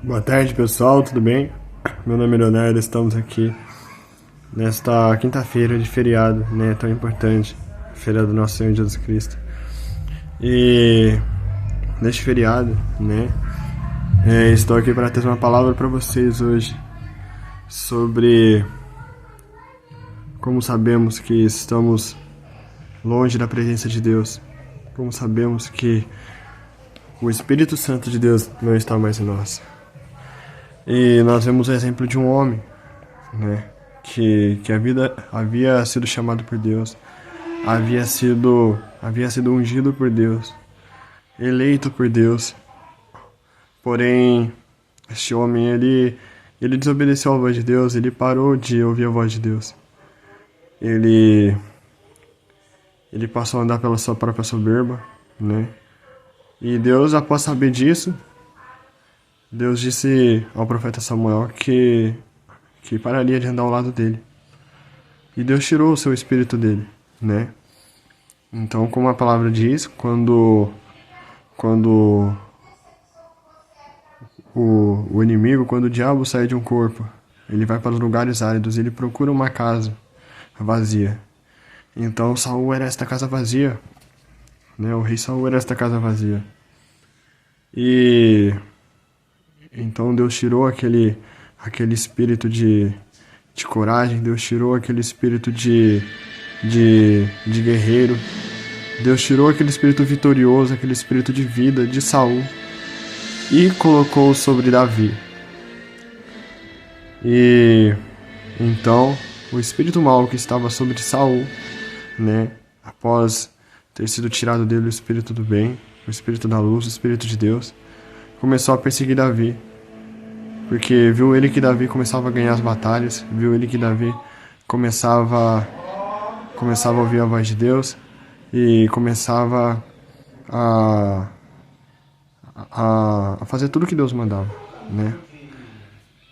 Boa tarde, pessoal, tudo bem? Meu nome é Leonardo, estamos aqui nesta quinta-feira de feriado, né, tão importante, feriado do nosso Senhor Jesus Cristo. E neste feriado, né, estou aqui para ter uma palavra para vocês hoje sobre como sabemos que estamos longe da presença de Deus, como sabemos que o Espírito Santo de Deus não está mais em nós. E nós vemos o exemplo de um homem, né, que a vida havia sido chamado por Deus, havia sido ungido por Deus, eleito por Deus. Porém, este homem, ele desobedeceu à voz de Deus, ele parou de ouvir a voz de Deus. Ele passou a andar pela sua própria soberba, né? E Deus, após saber disso, Deus disse ao profeta Samuel que pararia de andar ao lado dele. E Deus tirou o seu espírito dele, né? Então, como a palavra diz, quando o inimigo, quando o diabo sai de um corpo, ele vai para os lugares áridos, ele procura uma casa vazia. Então, Saul era esta casa vazia, né? O rei Saul era esta casa vazia. E então Deus tirou aquele espírito de coragem, Deus tirou aquele espírito de guerreiro, Deus tirou aquele espírito vitorioso, aquele espírito de vida de Saul e colocou sobre Davi. E então o espírito mau que estava sobre Saul, né, após ter sido tirado dele o espírito do bem, o espírito da luz, o espírito de Deus, começou a perseguir Davi, porque viu ele que Davi começava a ganhar as batalhas, viu ele que Davi começava a ouvir a voz de Deus e começava a fazer tudo que Deus mandava, né?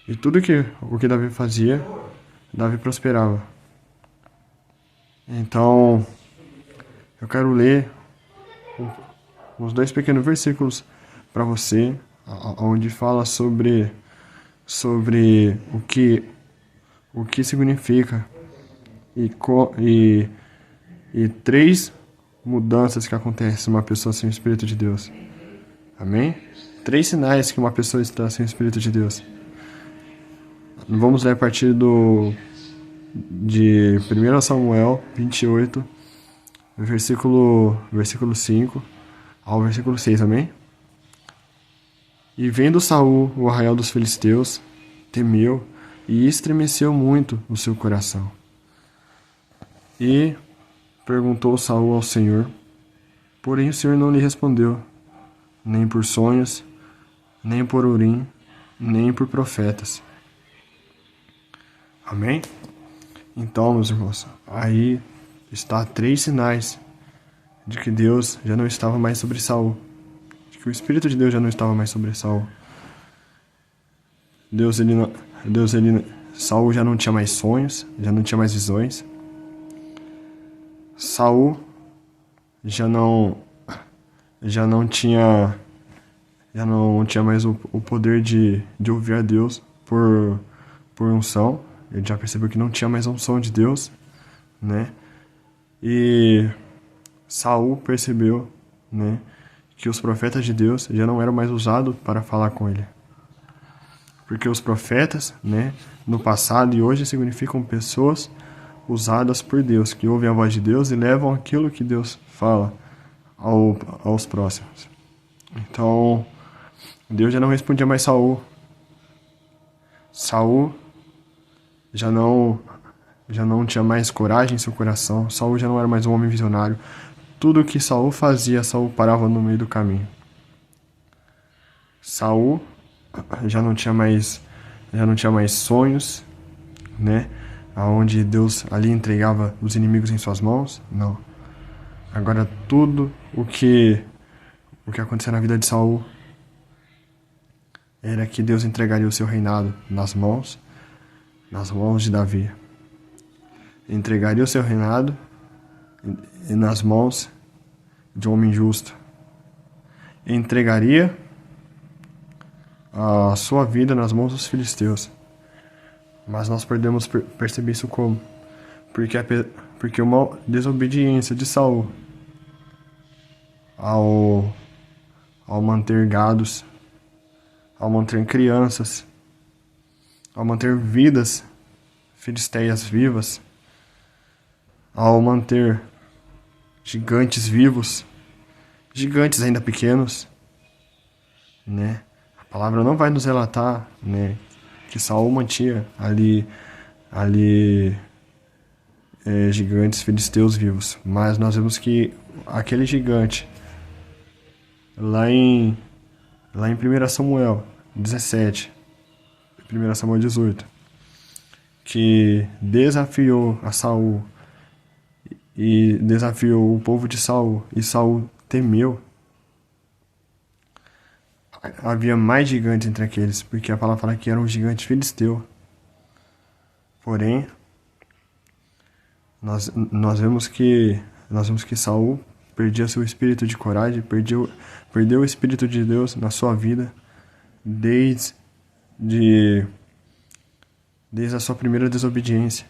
E tudo o que Davi fazia, Davi prosperava. Então, eu quero ler uns 2 pequenos versículos para você, onde fala sobre o que significa e 3 mudanças que acontecem numa pessoa sem o Espírito de Deus. Amém? 3 sinais que uma pessoa está sem o Espírito de Deus. Vamos ler a partir de 1 Samuel 28, versículo 5 ao versículo 6, amém? E vendo Saul o arraial dos filisteus, temeu e estremeceu muito o seu coração. E perguntou Saul ao Senhor, porém o Senhor não lhe respondeu, nem por sonhos, nem por Urim, nem por profetas. Amém? Então, meus irmãos, aí está 3 sinais de que Deus já não estava mais sobre Saul, de que o Espírito de Deus já não estava mais sobre Saul. Saul já não tinha mais sonhos, já não tinha mais visões. Saul já não tinha mais o poder de ouvir a Deus por unção. Ele já percebeu que não tinha mais a unção de Deus, né? E Saul percebeu, né, que os profetas de Deus já não eram mais usados para falar com ele. Porque os profetas, né, no passado e hoje significam pessoas usadas por Deus, que ouvem a voz de Deus e levam aquilo que Deus fala aos próximos. Então, Deus já não respondia mais Saul. Saul já não tinha mais coragem em seu coração. Saul já não era mais um homem visionário. Tudo que Saul fazia, Saul parava no meio do caminho. Saul já não tinha mais sonhos, né? Aonde Deus ali entregava os inimigos em suas mãos. Não. Agora tudo o que acontecia na vida de Saul era que Deus entregaria o seu reinado nas mãos de Davi. Entregaria o seu reinado nas mãos de um homem justo. Entregaria a sua vida nas mãos dos filisteus. Mas nós podemos perceber isso como? Porque uma desobediência de Saul ao manter gados, ao manter crianças, ao manter vidas filisteias vivas, ao manter gigantes vivos, gigantes ainda pequenos, né? A palavra não vai nos relatar, né, que Saul mantinha ali gigantes filisteus vivos, mas nós vemos que aquele gigante lá em 1 Samuel 17, 1 Samuel 18, que desafiou a Saul e desafiou o povo de Saul, e Saul temeu. Havia mais gigantes entre aqueles, porque a palavra fala que era um gigante filisteu. Porém, nós vemos que Saul perdia seu espírito de coragem, perdeu o espírito de Deus na sua vida desde a sua primeira desobediência,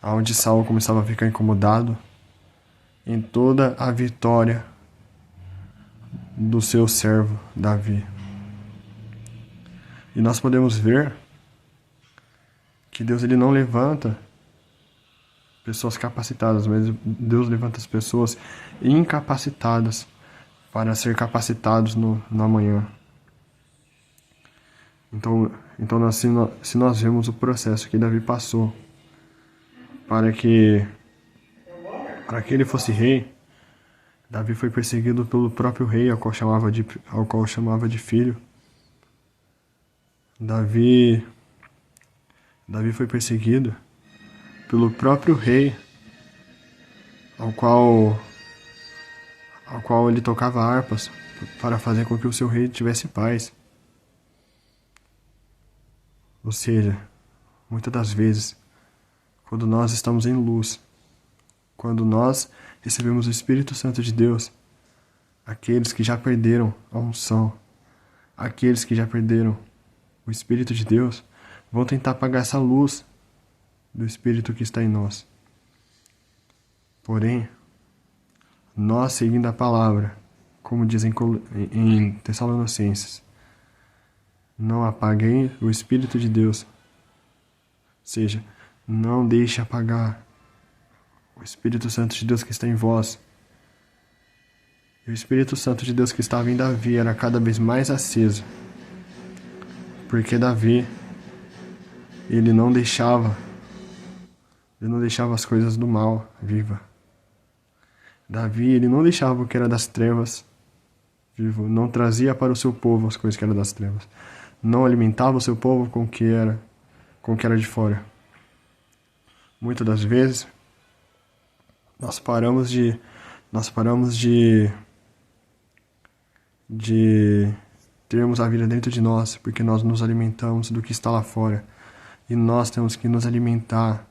onde Saul começava a ficar incomodado em toda a vitória do seu servo Davi. E nós podemos ver que Deus ele não levanta pessoas capacitadas, mas Deus levanta as pessoas incapacitadas para ser capacitados no amanhã. Então se nós vemos o processo que Davi passou para que ele fosse rei, Davi foi perseguido pelo próprio rei, ao qual chamava de filho. Davi foi perseguido pelo próprio rei, ao qual ele tocava harpas para fazer com que o seu rei tivesse paz. Ou seja, muitas das vezes, quando nós estamos em luz, quando nós recebemos o Espírito Santo de Deus, aqueles que já perderam a unção, aqueles que já perderam o Espírito de Deus, vão tentar apagar essa luz do Espírito que está em nós. Porém, nós, seguindo a palavra, como dizem em Tessalonicenses, não apaguem o Espírito de Deus. Ou seja, não deixe apagar o Espírito Santo de Deus que está em vós. E o Espírito Santo de Deus que estava em Davi era cada vez mais aceso. Porque Davi, ele não deixava as coisas do mal viva. Davi, ele não deixava o que era das trevas vivo, não trazia para o seu povo as coisas que eram das trevas. Não alimentava o seu povo com o que era de fora. Muitas das vezes nós paramos de termos a vida dentro de nós, porque nós nos alimentamos do que está lá fora. E nós temos que nos alimentar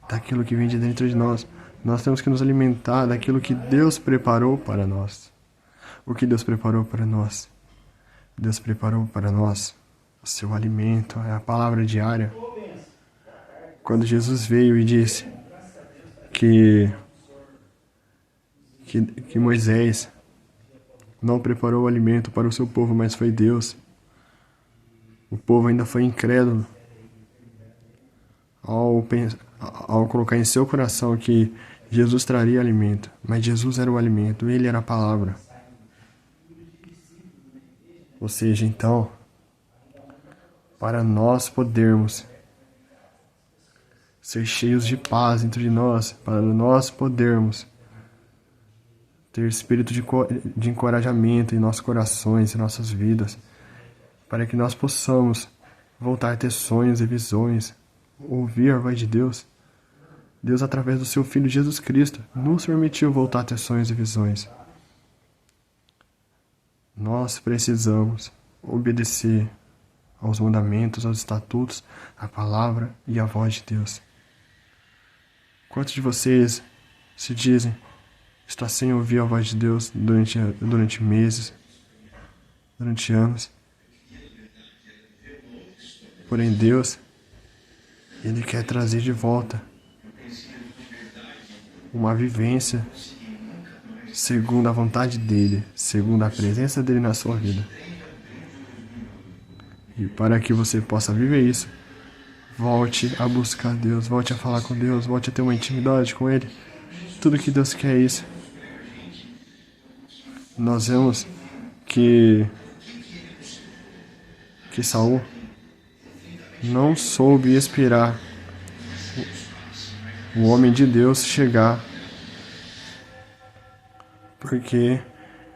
daquilo que vem de dentro de nós. Nós temos que nos alimentar daquilo que Deus preparou para nós. O que Deus preparou para nós? Deus preparou para nós o seu alimento, é a palavra diária. Quando Jesus veio e disse que Moisés não preparou o alimento para o seu povo, mas foi Deus. O povo ainda foi incrédulo ao colocar em seu coração que Jesus traria alimento. Mas Jesus era o alimento, Ele era a palavra. Ou seja, então, para nós podermos ser cheios de paz dentro de nós, para nós podermos ter espírito de encorajamento em nossos corações, em nossas vidas, para que nós possamos voltar a ter sonhos e visões, ouvir a voz de Deus. Deus, através do seu Filho Jesus Cristo, nos permitiu voltar a ter sonhos e visões. Nós precisamos obedecer aos mandamentos, aos estatutos, à palavra e à voz de Deus. Quantos de vocês se dizem estar sem ouvir a voz de Deus durante meses, durante anos? Porém, Deus, Ele quer trazer de volta uma vivência segundo a vontade dEle, segundo a presença dEle na sua vida. E para que você possa viver isso, volte a buscar Deus, volte a falar com Deus, volte a ter uma intimidade com Ele. Tudo que Deus quer é isso. Nós vemos que Saul não soube esperar o homem de Deus chegar, porque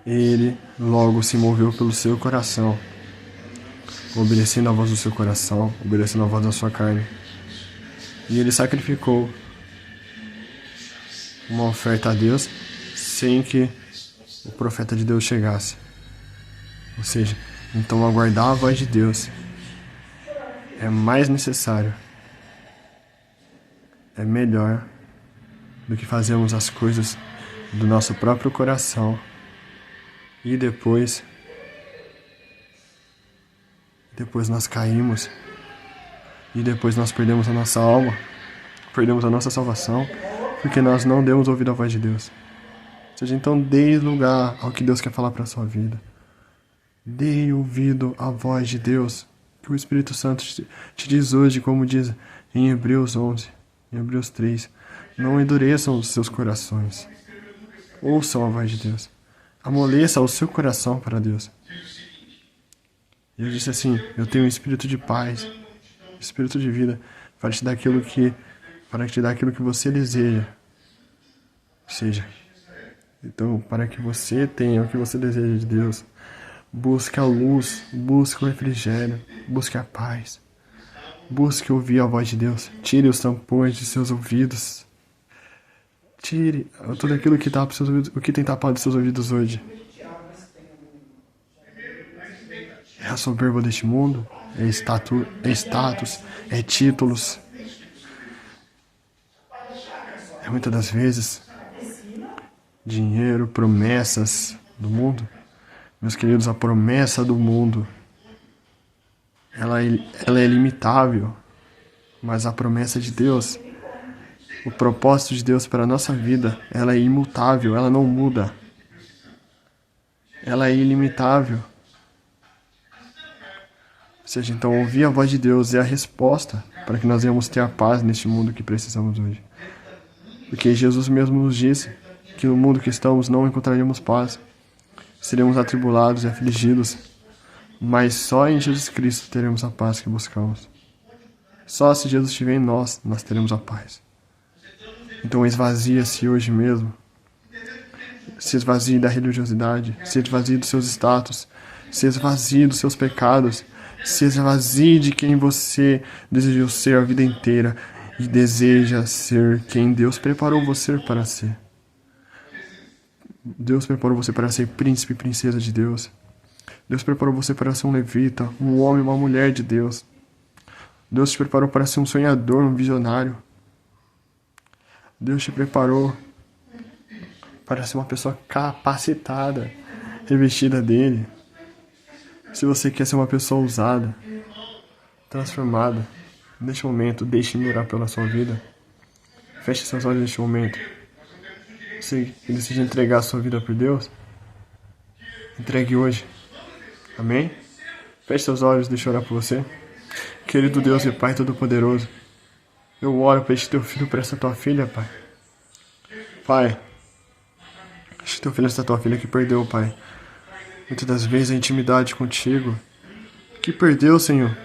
ele logo se moveu pelo seu coração, obedecendo a voz do seu coração, obedecendo a voz da sua carne. E ele sacrificou uma oferta a Deus sem que o profeta de Deus chegasse. Ou seja, então aguardar a voz de Deus é mais necessário, é melhor do que fazermos as coisas do nosso próprio coração e depois nós caímos e depois nós perdemos a nossa alma, perdemos a nossa salvação, porque nós não demos ouvido à voz de Deus. Ou seja, então dê lugar ao que Deus quer falar para a sua vida. Dê ouvido à voz de Deus, que o Espírito Santo te diz hoje, como diz em Hebreus 11, em Hebreus 3, não endureçam os seus corações. Ouçam a voz de Deus. Amoleça o seu coração para Deus. E eu disse assim, eu tenho um espírito de paz, espírito de vida, para te dar aquilo que você deseja. Ou seja, então, para que você tenha o que você deseja de Deus, busque a luz, busque o refrigério, busque a paz. Busque ouvir a voz de Deus. Tire os tampões de seus ouvidos. Tire tudo aquilo que tapa seus ouvidos, o que tem tapado seus ouvidos hoje. É a soberba deste mundo, é status, é títulos. É muitas das vezes dinheiro, promessas do mundo. Meus queridos, a promessa do mundo, ela é limitável, mas a promessa de Deus, o propósito de Deus para a nossa vida, ela é imutável, ela não muda. Ela é ilimitável. Ou seja, então ouvir a voz de Deus é a resposta para que nós venhamos ter a paz neste mundo que precisamos hoje. Porque Jesus mesmo nos disse que no mundo que estamos não encontraremos paz. Seremos atribulados e afligidos, mas só em Jesus Cristo teremos a paz que buscamos. Só se Jesus estiver em nós, nós teremos a paz. Então esvazia-se hoje mesmo. Se esvazie da religiosidade, se esvazie dos seus status, se esvazie dos seus pecados, se esvazie de quem você desejou ser a vida inteira e deseja ser quem Deus preparou você para ser. Deus preparou você para ser príncipe e princesa de Deus. Deus preparou você para ser um levita, um homem e uma mulher de Deus. Deus te preparou para ser um sonhador, um visionário. Deus te preparou para ser uma pessoa capacitada, revestida dele. Se você quer ser uma pessoa ousada, transformada, neste momento, deixe-me orar pela sua vida. Feche seus olhos neste momento. Você decide entregar a sua vida por Deus, entregue hoje. Amém? Feche seus olhos, deixa eu orar por você. Querido Deus e Pai Todo-Poderoso, eu oro para este teu filho, para esta tua filha, Pai. Pai, este teu filho, esta tua filha que perdeu, Pai, muitas das vezes a intimidade contigo, que perdeu, Senhor,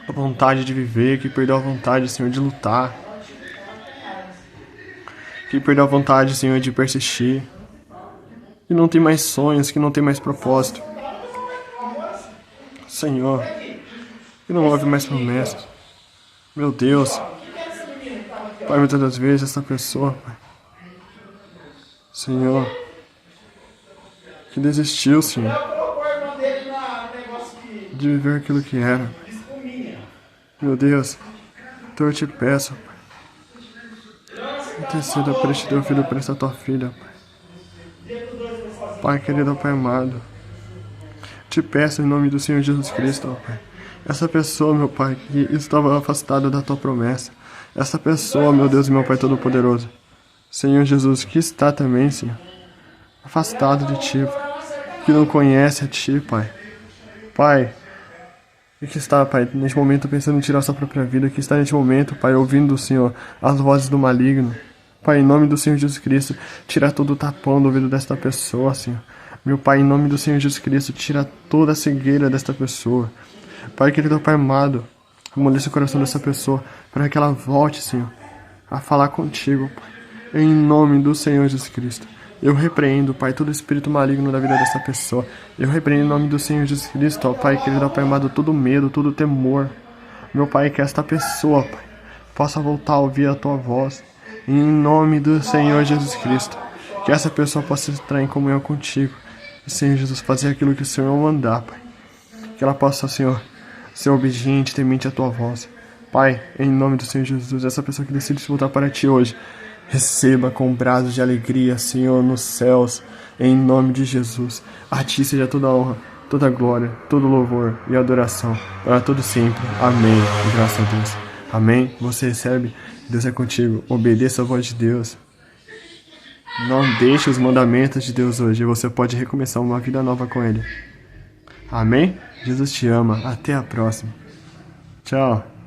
a vontade de viver, que perdeu a vontade, Senhor, de lutar, que perdeu a vontade, Senhor, de persistir, que não tem mais sonhos, que não tem mais propósito. Senhor, que não houve mais promessas. Meu Deus, Pai, muitas das vezes essa pessoa, Pai, Senhor, que desistiu, Senhor, de viver aquilo que era. Meu Deus, então eu te peço, Pai, interceda por este teu filho, por esta tua filha, Pai. Pai querido, Pai amado, te peço em nome do Senhor Jesus Cristo, ó Pai, Essa pessoa, meu Pai, que estava afastada da tua promessa. Essa pessoa, meu Deus e meu Pai Todo-Poderoso. Senhor Jesus, que está também, Senhor, afastado de ti, Pai, que não conhece a ti, Pai. Pai, e que está, Pai, neste momento pensando em tirar sua própria vida, que está neste momento, Pai, ouvindo, Senhor, as vozes do maligno. Pai, em nome do Senhor Jesus Cristo, tira todo o tapão do ouvido desta pessoa, Senhor. Meu Pai, em nome do Senhor Jesus Cristo, tira toda a cegueira desta pessoa. Pai, querido Pai amado, amoleça o coração dessa pessoa, para que ela volte, Senhor, a falar contigo, Pai. Em nome do Senhor Jesus Cristo. Eu repreendo, Pai, todo espírito maligno da vida dessa pessoa. Eu repreendo em nome do Senhor Jesus Cristo, ó Pai, querido Pai amado, todo medo, todo temor. Meu Pai, que esta pessoa, Pai, possa voltar a ouvir a Tua voz. Em nome do Senhor Jesus Cristo. Que essa pessoa possa entrar em comunhão contigo. E, Senhor Jesus, fazer aquilo que o Senhor mandar, Pai. Que ela possa, Senhor, ser obediente, temente a Tua voz. Pai, em nome do Senhor Jesus, essa pessoa que decide se voltar para Ti hoje, receba com braços de alegria, Senhor, nos céus, em nome de Jesus. A Ti seja toda a honra, toda a glória, todo louvor e adoração, para todo sempre. Amém. Graças a Deus. Amém. Você recebe, Deus é contigo. Obedeça a voz de Deus. Não deixe os mandamentos de Deus hoje. Você pode recomeçar uma vida nova com Ele. Amém? Jesus te ama. Até a próxima. Tchau.